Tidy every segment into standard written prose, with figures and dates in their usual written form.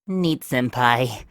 Neet-Senpai.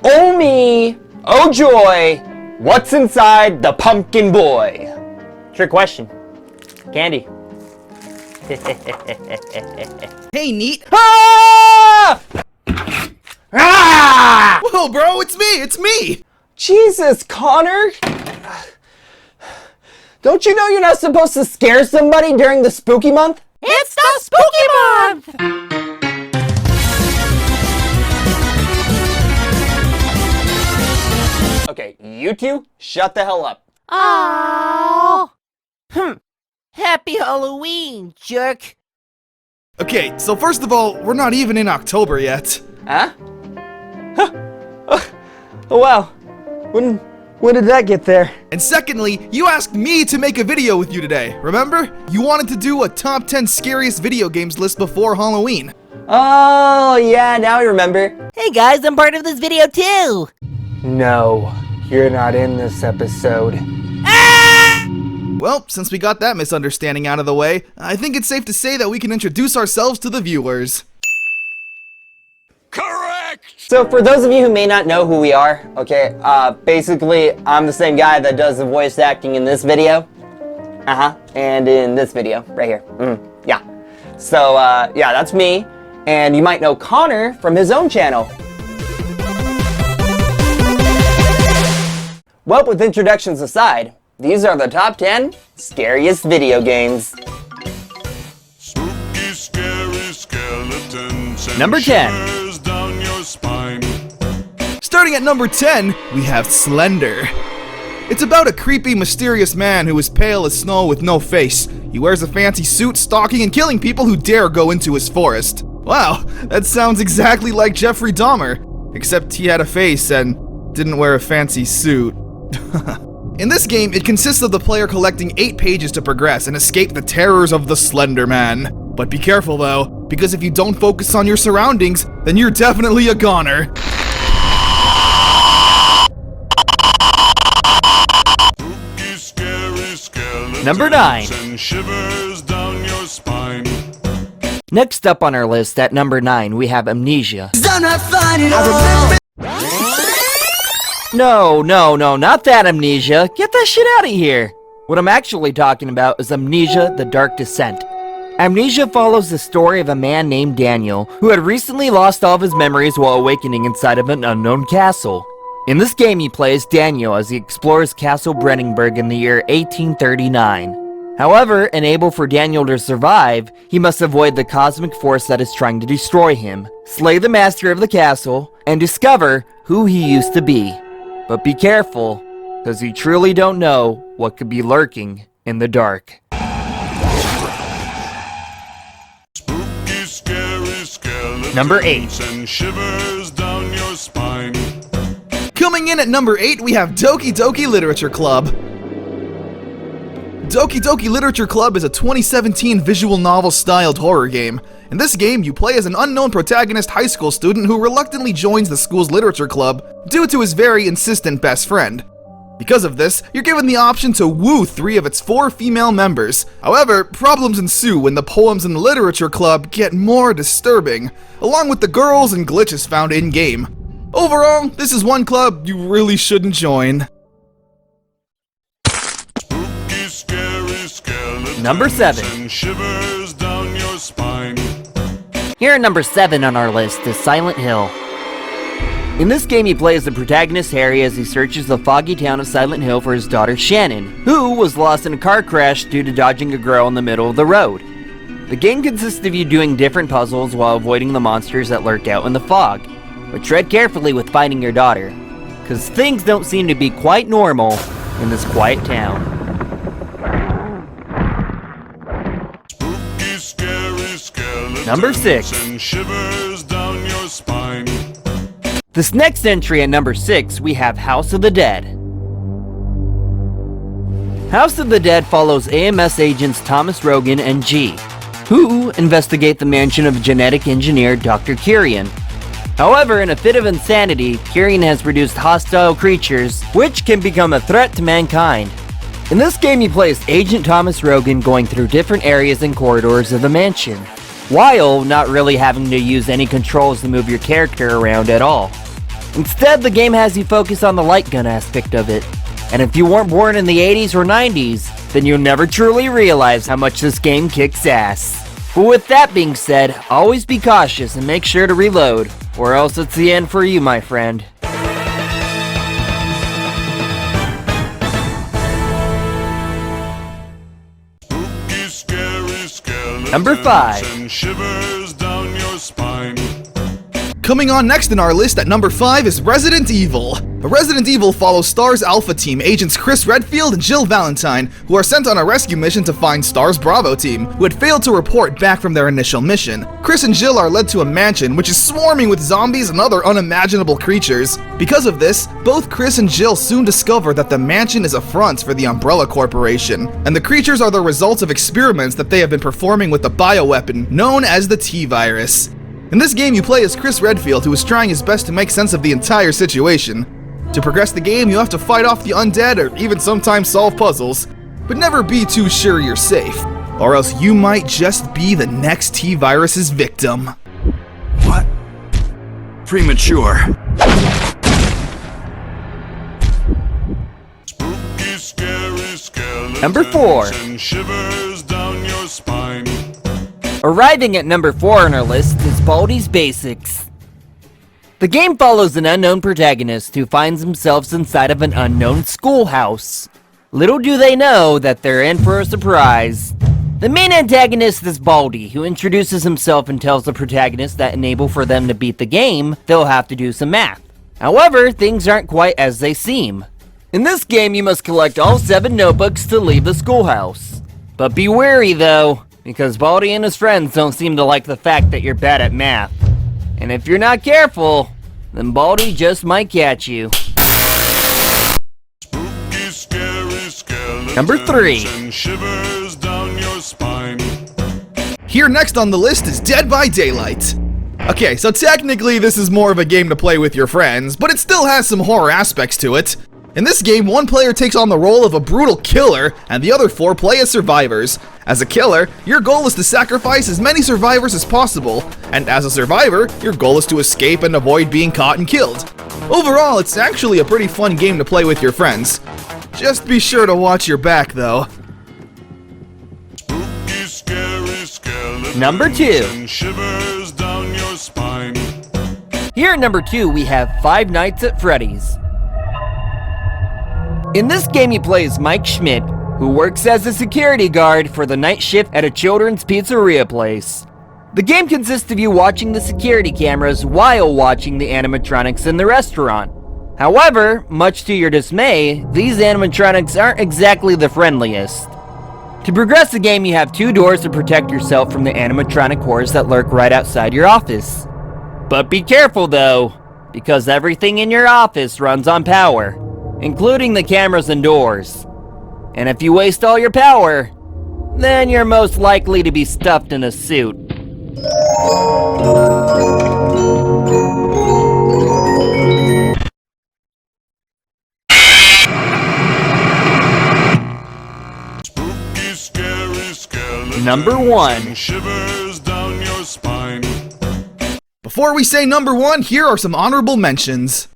Oh me! Oh joy! What's inside the pumpkin boy? Trick question. Candy. Hey, Neet. Ah! Ah! Whoa, bro, it's me! Jesus, Connor! Don't you know you're not supposed to scare somebody during the spooky month? It's the Spooky Month! Okay, you two, shut the hell up. Oh. Happy Halloween, jerk. Okay, so first of all, we're not even in October yet. Huh? Oh wow. When did that get there? And secondly, you asked me to make a video with you today, remember? You wanted to do a top 10 scariest video games list before Halloween. Oh, yeah, now I remember. Hey guys, I'm part of this video too. No, you're not in this episode. Well, since we got that misunderstanding out of the way, I think it's safe to say that we can introduce ourselves to the viewers. Correct! So for those of you who may not know who we are, okay, basically I'm the same guy that does the voice acting in this video. And in this video, right here. Yeah. So, yeah, that's me. And you might know Connor from his own channel. Well, with introductions aside, these are the top 10 scariest video games. Spooky, scary skeletons and Number 10. shivers down your spine. Starting at number 10, we have Slender. It's about a creepy, mysterious man who is pale as snow with no face. He wears a fancy suit, stalking and killing people who dare go into his forest. Wow, that sounds exactly like Jeffrey Dahmer, except he had a face and didn't wear a fancy suit. In this game, it consists of the player collecting 8 pages to progress and escape the terrors of the Slender Man. But be careful though, because if you don't focus on your surroundings, then you're definitely a goner. Spooky, scary skeletons Number 9. and shivers down your spine. Next up on our list at number 9, we have Amnesia. No, not that Amnesia. Get that shit out of here. What I'm actually talking about is Amnesia: The Dark Descent. Amnesia follows the story of a man named Daniel, who had recently lost all of his memories while awakening inside of an unknown castle. In this game, he plays Daniel as he explores Castle Brenningburg in the year 1839. However, unable for Daniel to survive, he must avoid the cosmic force that is trying to destroy him, slay the master of the castle, and discover who he used to be. But be careful, because you truly don't know what could be lurking in the dark. Spooky, scary skeletons Number 8. and shivers down your spine. Coming in at number 8, we have Doki Doki Literature Club. Doki Doki Literature Club is a 2017 visual novel-styled horror game. In this game, you play as an unknown protagonist high school student who reluctantly joins the school's literature club due to his very insistent best friend. Because of this, you're given the option to woo 3 of its 4 female members. However, problems ensue when the poems in the literature club get more disturbing, along with the girls and glitches found in-game. Overall, this is one club you really shouldn't join. Spooky, scary skeletons Number 7. and shivers down your spine. Here at number 7 on our list is Silent Hill. In this game, you play as the protagonist Harry as he searches the foggy town of Silent Hill for his daughter Shannon, who was lost in a car crash due to dodging a girl in the middle of the road. The game consists of you doing different puzzles while avoiding the monsters that lurk out in the fog, but tread carefully with finding your daughter, cause things don't seem to be quite normal in this quiet town. Spooky, scary skeletons Number 6. and shivers down your spine. This next entry at number 6, we have House of the Dead. House of the Dead follows AMS agents Thomas Rogan and G, who investigate the mansion of genetic engineer Dr. Kyrian. However, in a fit of insanity, Kyrian has produced hostile creatures, which can become a threat to mankind. In this game, you play as Agent Thomas Rogan going through different areas and corridors of the mansion, while not really having to use any controls to move your character around at all. Instead, the game has you focus on the light gun aspect of it. And if you weren't born in the 80s or 90s, then you'll never truly realize how much this game kicks ass. But with that being said, always be cautious and make sure to reload, or else it's the end for you, my friend. Spooky, scary skeletons Number 5. and shivers down your spine. Coming on next in our list at number 5 is Resident Evil. Resident Evil follows STAR's Alpha Team agents Chris Redfield and Jill Valentine, who are sent on a rescue mission to find STAR's Bravo team, who had failed to report back from their initial mission. Chris and Jill are led to a mansion which is swarming with zombies and other unimaginable creatures. Because of this, both Chris and Jill soon discover that the mansion is a front for the Umbrella Corporation, and the creatures are the results of experiments that they have been performing with the bioweapon known as the T-Virus. In this game, you play as Chris Redfield, who is trying his best to make sense of the entire situation. To progress the game, you have to fight off the undead or even sometimes solve puzzles, but never be too sure you're safe, or else you might just be the next T-Virus's victim. What? Premature. Spooky, scary skeletons Number 4. and shivers down your spine. Arriving at number 4 on our list is Baldi's Basics. The game follows an unknown protagonist who finds themselves inside of an unknown schoolhouse. Little do they know that they're in for a surprise. The main antagonist is Baldi, who introduces himself and tells the protagonist that in order for them to beat the game, they'll have to do some math. However, things aren't quite as they seem. In this game, you must collect all 7 notebooks to leave the schoolhouse. But be wary though, because Baldi and his friends don't seem to like the fact that you're bad at math. And if you're not careful, then Baldi just might catch you. Spooky, scary skeletons Number 3. and shivers down your spine. Here next on the list is Dead by Daylight. Okay, so technically this is more of a game to play with your friends, but it still has some horror aspects to it. In this game, one player takes on the role of a brutal killer, and the other 4 play as survivors. As a killer, your goal is to sacrifice as many survivors as possible, and as a survivor, your goal is to escape and avoid being caught and killed. Overall, it's actually a pretty fun game to play with your friends. Just be sure to watch your back, though. Spooky, scary skeletons Number 2. and shivers down your spine. Here at number 2, we have Five Nights at Freddy's. In this game, you play as Mike Schmidt, who works as a security guard for the night shift at a children's pizzeria place. The game consists of you watching the security cameras while watching the animatronics in the restaurant. However, much to your dismay, these animatronics aren't exactly the friendliest. To progress the game, you have 2 doors to protect yourself from the animatronic horrors that lurk right outside your office. But be careful though, because everything in your office runs on power, including the cameras and doors. And if you waste all your power, then you're most likely to be stuffed in a suit. number 1. Shivers down your spine. Before we say number 1, here are some honorable mentions.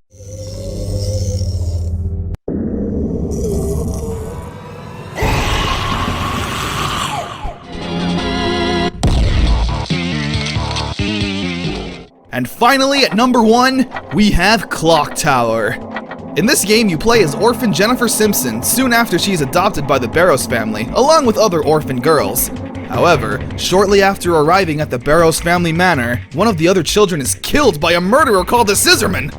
And finally, at number 1, we have Clock Tower. In this game, you play as orphan Jennifer Simpson soon after she is adopted by the Barrows family, along with other orphan girls. However, shortly after arriving at the Barrows family manor, one of the other children is killed by a murderer called the Scissorman.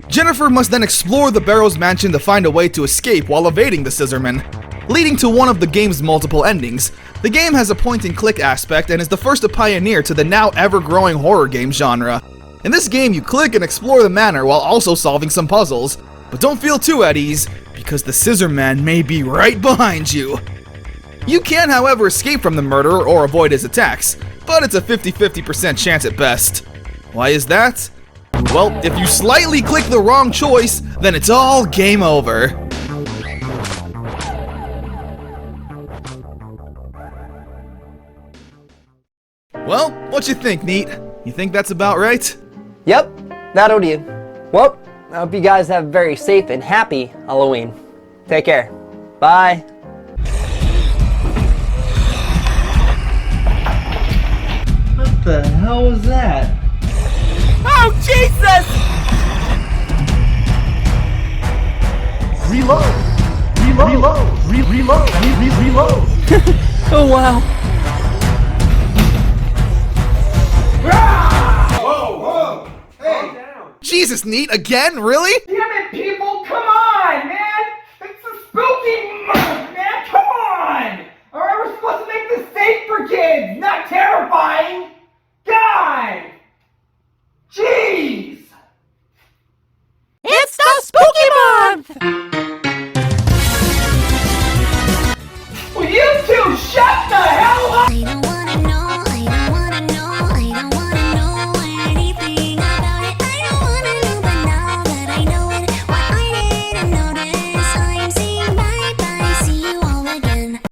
Jennifer must then explore the Barrows mansion to find a way to escape while evading the Scissorman, leading to one of the game's multiple endings. The game has a point-and-click aspect and is the first to pioneer to the now ever-growing horror game genre. In this game, you click and explore the manor while also solving some puzzles. But don't feel too at ease, because the Scissor Man may be right behind you. You can, however, escape from the murderer or avoid his attacks, but it's a 50-50% chance at best. Why is that? Well, if you slightly click the wrong choice, then it's all game over. Well, what you think, Neat? You think that's about right? Yep, that'll do. Well, I hope you guys have a very safe and happy Halloween. Take care. Bye. What the hell was that? Oh, Jesus! Reload! Reload! Oh, wow. Jesus, Neat, again? Really?